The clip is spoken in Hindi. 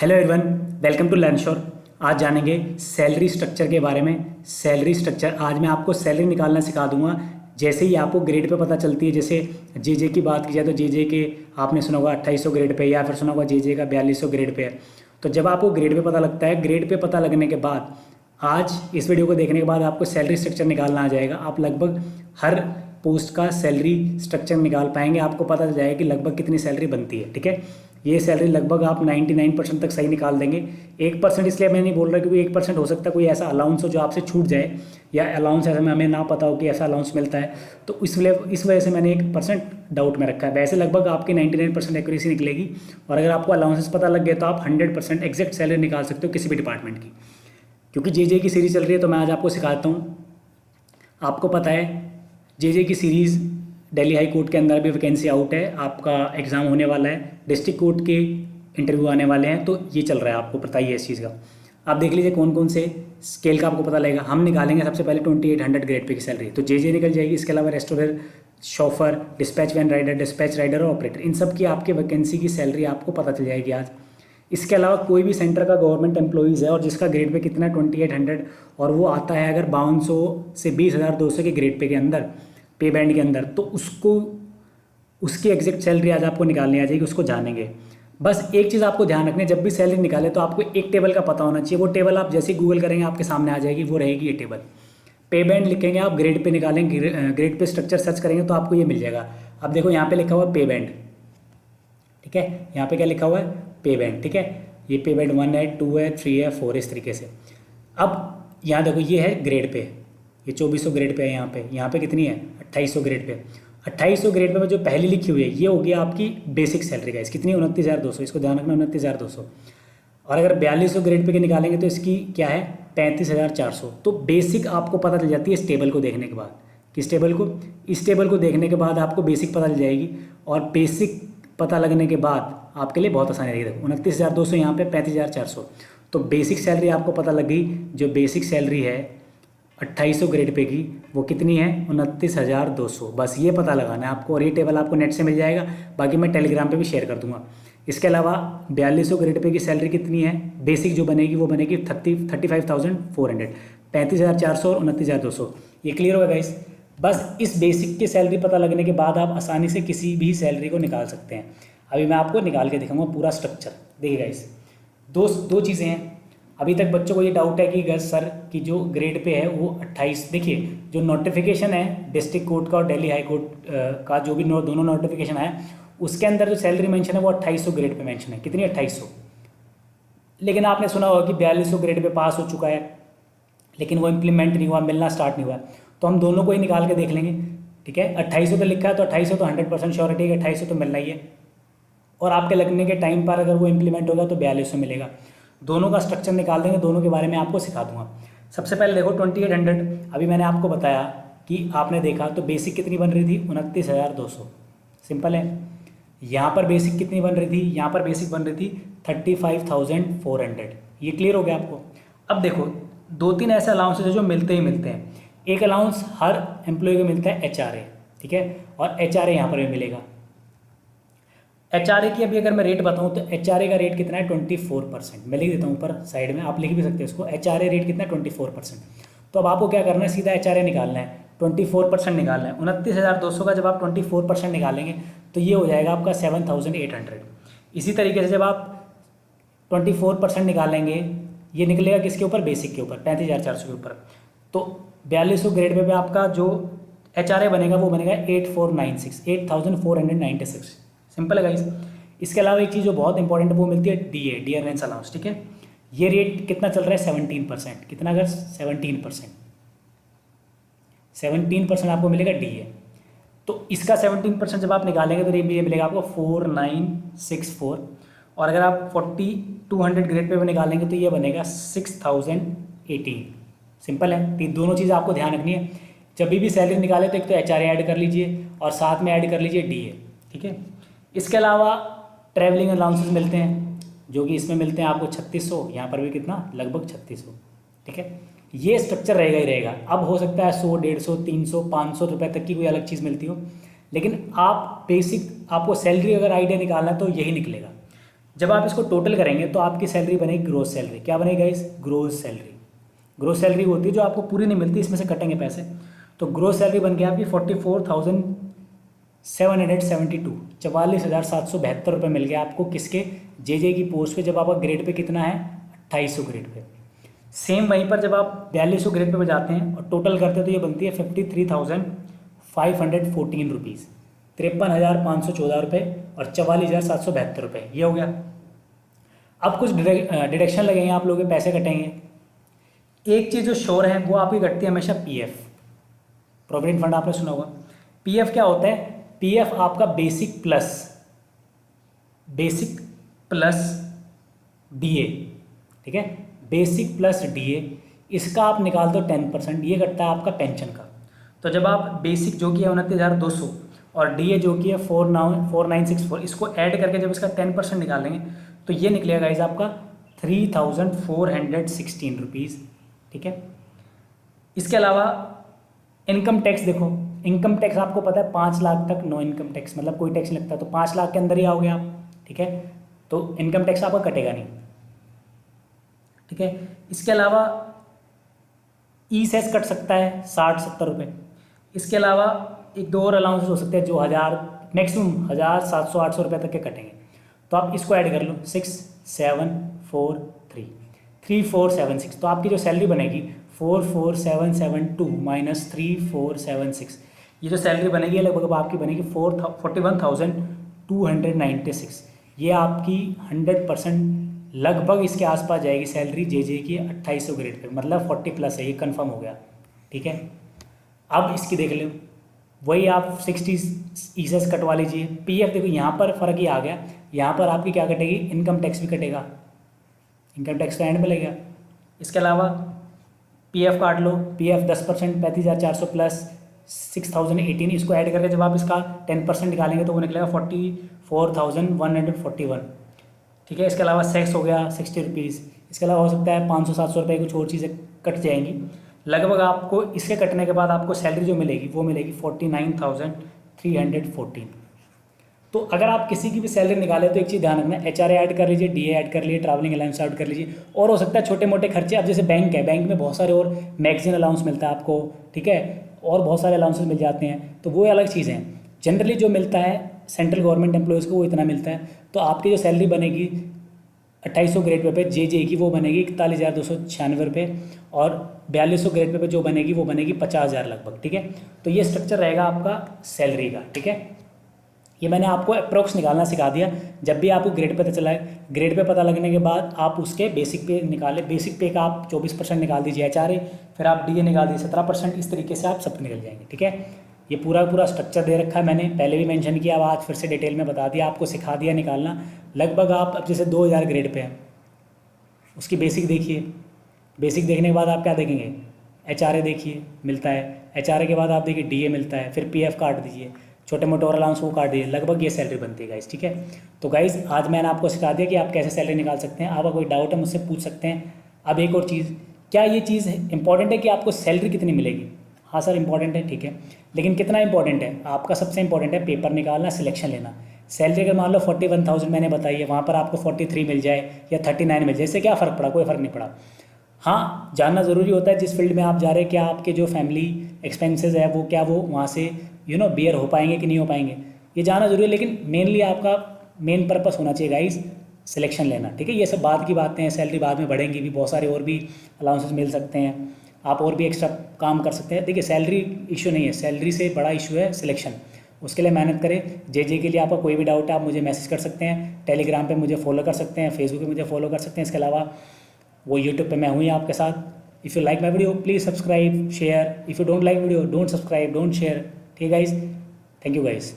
Hello everyone, welcome to Learnsure. आज जानेंगे सैलरी स्ट्रक्चर के बारे में। सैलरी स्ट्रक्चर आज मैं आपको सैलरी निकालना सिखा दूंगा। जैसे ही आपको ग्रेड पे पता चलती है, जैसे जे की बात की जाए तो जे के आपने सुना होगा 2800 ग्रेड पे, या फिर सुना होगा जे का 4200 ग्रेड पे है। तो जब आपको ग्रेड पे पता लगता है, ग्रेड पे पता लगने के बाद आज इस वीडियो को देखने के बाद आपको सैलरी स्ट्रक्चर निकालना आ जाएगा। आप लगभग हर पोस्ट का सैलरी स्ट्रक्चर निकाल पाएंगे। आपको पता चल जाएगा कि लगभग कितनी सैलरी बनती है। ठीक है, ये सैलरी लगभग आप 99% तक सही निकाल देंगे। 1% इसलिए मैं नहीं बोल रहा क्योंकि 1% हो सकता है कोई ऐसा अलाउंस हो जो आपसे छूट जाए, या अलाउंस ऐसा में हमें ना पता हो कि ऐसा अलाउंस मिलता है, तो इस वजह से मैंने 1% डाउट में रखा है। वैसे लगभग आपकी 99% एक्यूरेसी निकलेगी। और अगर आपको अलाउंसेस पता लग गए तो आप 100% एग्जैक्ट सैलरी निकाल सकते हो किसी भी डिपार्टमेंट की। क्योंकि जे की सीरीज़ चल रही है तो मैं आज आपको सिखाता हूँ। आपको पता है जे की सीरीज़ दिल्ली हाई कोर्ट के अंदर भी वैकेंसी आउट है, आपका एग्ज़ाम होने वाला है, डिस्ट्रिक्ट कोर्ट के इंटरव्यू आने वाले हैं, तो ये चल रहा है। आपको पता ही है इस चीज़ का। आप देख लीजिए कौन कौन से स्केल का आपको पता लगेगा। हम निकालेंगे सबसे पहले 2800 ग्रेड पे की सैलरी, तो जे निकल जाएगी। इसके अलावा restaurant, chauffeur, dispatch van rider, dispatch rider और ऑपरेटर, इन सब की आपके वैकेंसी की सैलरी आपको पता चल जाएगी आज। इसके अलावा कोई भी सेंटर का गवर्नमेंट एम्प्लॉइज़ है और जिसका ग्रेड पे कितना 2800 और वो आता है अगर 5200 से 20,200 के ग्रेड पे के अंदर, पे बैंड के अंदर, तो उसको उसकी एग्जैक्ट सैलरी आज आपको निकालनी आ जाएगी। उसको जानेंगे। बस एक चीज़ आपको ध्यान रखनी है, जब भी सैलरी निकाले तो आपको एक टेबल का पता होना चाहिए। वो टेबल आप जैसे गूगल करेंगे आपके सामने आ जाएगी, वो रहेगी ये टेबल। पे बैंड लिखेंगे आप, ग्रेड पे निकालेंगे, ग्रेड पे स्ट्रक्चर सर्च करेंगे तो आपको ये मिल जाएगा। अब देखो यहाँ पे लिखा हुआ है पे बैंड। ठीक है, यहाँ पे क्या लिखा हुआ है? पे बैंड। ठीक है, ये पे बैंड 1 है, 2 है, 3 है, 4 इस तरीके से। अब यहाँ देखो ये है ग्रेड पे, ये 2400 ग्रेड पे है। यहाँ पे कितनी है? 2800 ग्रेड पे। 2800 ग्रेड पे जो पहली लिखी हुई है ये हो गया आपकी बेसिक सैलरी गाइस। कितनी? 29,200। इसको ध्यान रखना, 29,200। और अगर 4200 ग्रेड पे के निकालेंगे तो इसकी क्या है? 35,400। तो बेसिक आपको पता चल जाती है इस टेबल को देखने के बाद। किस टेबल को? इस टेबल को देखने के बाद आपको बेसिक पता चल जाएगी। और बेसिक पता लगने के बाद आपके लिए बहुत आसानी रहेगी। 29,200 यहाँ पे, 35,400। तो बेसिक सैलरी आपको पता लग गई। जो बेसिक सैलरी है 2800 ग्रेड पे की, वो कितनी है? 29,200। बस ये पता लगाना है आपको, और ये टेबल आपको नेट से मिल जाएगा। बाकी मैं टेलीग्राम पे भी शेयर कर दूंगा। इसके अलावा 4200 ग्रेड पे की सैलरी कितनी है? बेसिक जो बनेगी वो बनेगी 35,400, 35,400 और 29,200। ये क्लियर होगा गाइस? बस इस बेसिक की सैलरी पता लगने के बाद आप आसानी से किसी भी सैलरी को निकाल सकते हैं। अभी मैं आपको निकाल के दिखाऊंगा पूरा स्ट्रक्चर। देखिए गाइस, दो चीज़ें हैं। अभी तक बच्चों को ये डाउट है कि सर की जो ग्रेड पे है वो 28, देखिए जो नोटिफिकेशन है डिस्ट्रिक्ट कोर्ट का और दिल्ली हाई कोर्ट का, जो भी दोनों नोटिफिकेशन है, उसके अंदर जो सैलरी मेंशन है वो 2800 ग्रेड पे मेंशन है। कितनी? 2800। लेकिन आपने सुना होगा कि 4200 ग्रेड पे पास हो चुका है, लेकिन वो इम्प्लीमेंट नहीं हुआ, मिलना स्टार्ट नहीं हुआ। तो हम दोनों को ही निकाल के देख लेंगे। ठीक है, 2800 तो लिखा है तो 2800 तो 100% श्योरिटी है, 2800 तो मिलना ही है। और आपके लगने के टाइम पर अगर वो इम्प्लीमेंट होगा तो 4200 मिलेगा। दोनों का स्ट्रक्चर निकाल देंगे, दोनों के बारे में आपको सिखा दूंगा। सबसे पहले देखो 2800, अभी मैंने आपको बताया कि आपने देखा तो बेसिक कितनी बन रही थी? 29,200। सिंपल है। यहाँ पर बेसिक कितनी बन रही थी? यहाँ पर बेसिक बन रही थी 35,400। ये क्लियर हो गया आपको? अब देखो 2-3 ऐसे अलाउंसेज है जो मिलते ही मिलते हैं। एक अलाउंस हर एम्प्लॉय को मिलता है HRA। ठीक है, और HRA यहाँ पर भी मिलेगा। HRA की अभी अगर मैं रेट बताऊं तो HRA का रेट कितना है? 24%। मैं लिख देता हूँ ऊपर साइड में, आप लिख भी सकते हैं इसको। HRA रेट कितना है? 24%। तो अब आपको क्या करना है? सीधा HRA निकालना है, 24% निकालना है। 29,200 का जब आप 24% निकालेंगे तो ये हो जाएगा आपका 7,800। इसी तरीके से जब आप 24% निकालेंगे, ये निकलेगा किसके ऊपर? बेसिक के ऊपर, 35,400 के ऊपर। तो 4200 ग्रेड पे आपका जो HRA बनेगा वो बनेगा 8,496। सिंपल है गाइस। इसके अलावा एक चीज़ जो बहुत इंपॉर्टेंट है वो मिलती है DA, डियरनेस अलाउंस। ठीक है, ये रेट कितना चल रहा है? 17%। कितना? अगर 17% आपको मिलेगा DA। तो इसका 17% जब आप निकालेंगे तो ये मिलेगा आपको 4,964। और अगर आप 4200 ग्रेड पे निकालेंगे तो ये बनेगा 6,018। सिंपल है। तो दोनों चीज़ आपको ध्यान रखनी है। जब भी सैलरी निकाले तो एक तो HRA ऐड कर लीजिए और साथ में ऐड कर लीजिए DA। ठीक है, इसके अलावा ट्रैवलिंग अलाउंसेस मिलते हैं जो कि इसमें मिलते हैं आपको 3600। यहाँ पर भी कितना? लगभग 3600। ठीक है, ये स्ट्रक्चर रहेगा ही रहेगा। अब हो सकता है 100, 150, 300, 500 रुपये तक की कोई अलग चीज़ मिलती हो, लेकिन आप बेसिक, आपको सैलरी अगर आइडिया निकालना है तो यही निकलेगा। जब आप इसको टोटल करेंगे तो आपकी सैलरी बनेगी ग्रोस सैलरी। क्या बनेगी guys? Gross salary. Gross salary होती है जो आपको पूरी नहीं मिलती, इसमें से कटेंगे पैसे। तो ग्रोस सैलरी बन गया आपकी 44,772, 44,772 रुपये मिल गया आपको किसके? जे की पोस्ट पे, जब आपका ग्रेड पे कितना है? 2800 ग्रेड पे। सेम वहीं पर जब आप 4200 ग्रेड पे जाते हैं और टोटल करते हैं तो ये बनती है 53,514 रुपीज़, 53,514 रुपये और 44,772 रुपये। ये हो गया। अब कुछ डिडक्शन लगेंगे, आप लोगों के पैसे कटेंगे। एक चीज़ जो श्योर है वो आपकी कटती है हमेशा पीएफ, प्रोविडेंट फंड आपने सुना होगा। पीएफ क्या होता है? पीएफ आपका बेसिक प्लस डीए, ठीक है, बेसिक प्लस डीए, इसका आप निकाल दो 10%, ये कटता है आपका पेंशन का। तो जब आप बेसिक जो कि है 29,200 और डीए जो कि है 4964, इसको ऐड करके जब इसका 10% निकालेंगे तो ये निकलेगा गाइस आपका 3,416 रुपीज़, ठीक है। इसके अलावा इनकम टैक्स देखो, इनकम टैक्स आपको पता है 5 लाख तक नो इनकम टैक्स, मतलब कोई टैक्स नहीं लगता, तो 5 लाख के अंदर ही आओगे आप, ठीक है, तो इनकम टैक्स आपका कटेगा नहीं, ठीक है। इसके अलावा ई सेस कट सकता है 60-70 रुपये। इसके अलावा एक दो और अलाउंसेस हो सकते हैं जो मैक्सिमम 1,000, 700, 800 रुपये तक के कटेंगे। तो आप इसको ऐड कर लो, 6,743,3476, तो आपकी जो सैलरी बनेगी 44,772 माइनस 3,476, ये जो सैलरी बनेगी लगभग आपकी बनेगी 41,296। ये आपकी 100% लगभग इसके आसपास जाएगी सैलरी जे की 2800 ग्रेड पे, मतलब 40+ है, ये कंफर्म हो गया, ठीक है। अब इसकी देख लो, वही आप 60 ईसेस कटवा लीजिए। पीएफ देखो यहाँ पर फ़र्क ही आ गया, यहाँ पर आपकी क्या कटेगी? इनकम टैक्स भी कटेगा, इनकम टैक्स का एंड में लगेगा। इसके अलावा पीएफ काट लो, पीएफ 10%, 35,400 प्लस 6,018, इसको ऐड करके जब आप इसका 10% निकालेंगे तो वो निकलेगा 44,141, ठीक है। इसके अलावा सेक्स हो गया 60 रुपीज़। इसके अलावा हो सकता है 500-700 रुपये कुछ और चीज़ें कट जाएंगी। लगभग आपको इसके कटने के बाद आपको सैलरी जो मिलेगी वो मिलेगी 49,314। तो अगर आप किसी की भी सैलरी निकालें तो एक चीज़ ध्यान रखना, एचआरए ऐड कर लीजिए, डीए ऐड कर लीजिए, ट्रैवलिंग अलाउंस ऐड कर लीजिए, और हो सकता है छोटे मोटे खर्चे, अब जैसे बैंक है, बैंक में बहुत सारे और मैगजीन अलाउंस मिलता है आपको, ठीक है, और बहुत सारे अलाउंसेस मिल जाते हैं, तो वो अलग चीज़ें हैं। जनरली जो मिलता है सेंट्रल गवर्नमेंट एम्प्लॉयज़ को वो इतना मिलता है। तो आपकी जो सैलरी बनेगी 2800 ग्रेड पे जे की वो बनेगी 41,296 रुपये, और 4200 ग्रेड पे जो बनेगी वो बनेगी 50,000 लगभग, ठीक है। तो ये स्ट्रक्चर रहेगा आपका सैलरी का, ठीक है। ये मैंने आपको अप्रोक्स निकालना सिखा दिया। जब भी आपको ग्रेड पता चला है, ग्रेड पे पता लगने के बाद आप उसके बेसिक पे निकालें, बेसिक पे का आप 24% निकाल दीजिए एचआरए, फिर आप डीए निकाल दीजिए 17%, इस तरीके से आप सब निकल जाएंगे, ठीक है। ये पूरा स्ट्रक्चर दे रखा है मैंने, पहले भी मेंशन किया, अब आज फिर से डिटेल में बता दिया, आपको सिखा दिया निकालना। लगभग आप अब जैसे 2000 ग्रेड पे हैं, उसकी बेसिक देखिए, बेसिक देखने के बाद आप क्या देखेंगे? एचआरए देखिए, मिलता है, एचआरए के बाद आप देखिए डीए मिलता है, फिर पीएफ काट दीजिए, छोटे मोटे और अलाउंस वो काट दीजिए, लगभग ये सैलरी बनती है गाइस, ठीक है। तो गाइस आज मैंने आपको सिखा दिया कि आप कैसे सैलरी निकाल सकते हैं। आपका कोई डाउट है मुझसे पूछ सकते हैं। अब एक और चीज़, क्या ये चीज़ इंपॉर्टेंट है कि आपको सैलरी कितनी मिलेगी? हाँ सर इंपॉर्टेंट है, ठीक है, लेकिन कितना इंपॉर्टेंट है? आपका सबसे इंपॉर्टेंट है पेपर निकालना, सिलेक्शन लेना। सैलरी अगर मान लो 41,000 मैंने बताई है, वहाँ पर आपको 43 मिल जाए या 39 मिल जाए, इससे क्या फ़र्क पड़ा? कोई फ़र्क नहीं पड़ा। हाँ, जानना ज़रूरी होता है जिस फील्ड में आप जा रहे हैं, क्या आपके जो फैमिली एक्सपेंसेस है वो क्या वो वहाँ से बियर हो पाएंगे कि नहीं हो पाएंगे, ये जानना ज़रूरी है। लेकिन मेनली आपका मेन पर्पस होना चाहिए गाइस सिलेक्शन लेना, ठीक है। ये सब बाद की बातें हैं, सैलरी बाद में बढ़ेंगी भी, बहुत सारे और भी अलाउंसेस मिल सकते हैं, आप और भी एक्स्ट्रा काम कर सकते हैं। देखिए सैलरी इशू नहीं है, सैलरी से बड़ा इशू है सिलेक्शन। उसके लिए मेहनत करें। जे के लिए आपका कोई भी डाउट है आप मुझे मैसेज कर सकते हैं, टेलीग्राम पे मुझे फॉलो कर सकते हैं, फेसबुक पे मुझे फॉलो कर सकते हैं। इसके अलावा वो यूट्यूब पे मैं हूँ ही आपके साथ। If you like my video please subscribe share, if you don't like video don't subscribe don't share, ठीक है गाइज, थैंक यू गाइज।